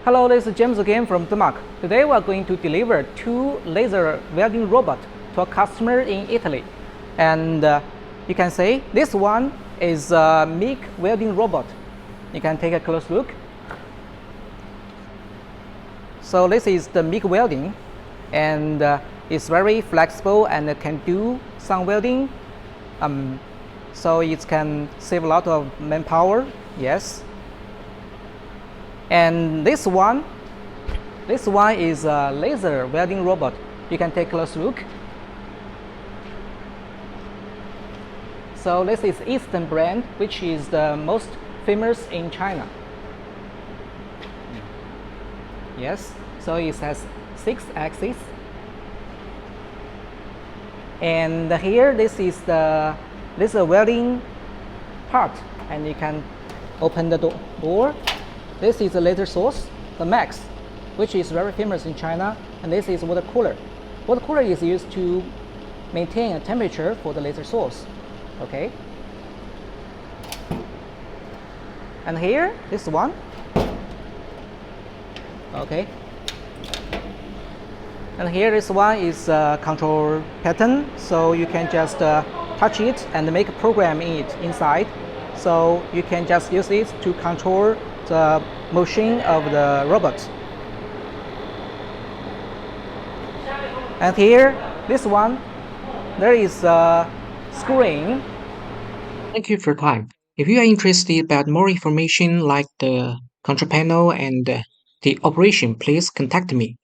Hello, this is James again from Denmark. Today we are going to deliver 2 laser welding robots to a customer in Italy. And you can see this one is a MIG welding robot. You can take a close look. So this is the MIG welding, and it's very flexible and it can do some welding. So it can save a lot of manpower. Yes. And this one is a laser welding robot. You can take a close look. So this is Eastern brand, which is the most famous in China. Yes, so it has 6 axes. And here this is a welding part, and you can open the door. This is a laser source, the Max, which is very famous in China, and this is water cooler. Water cooler is used to maintain a temperature for the laser source. Okay. And here, this one. Okay. And here, this one is a control pattern, so you can just touch it and make a program in it inside. So you can just use it to control the motion of the robot. And here, this one, there is a screen. Thank you for your time. If you are interested about more information like the control panel and the operation, please contact me.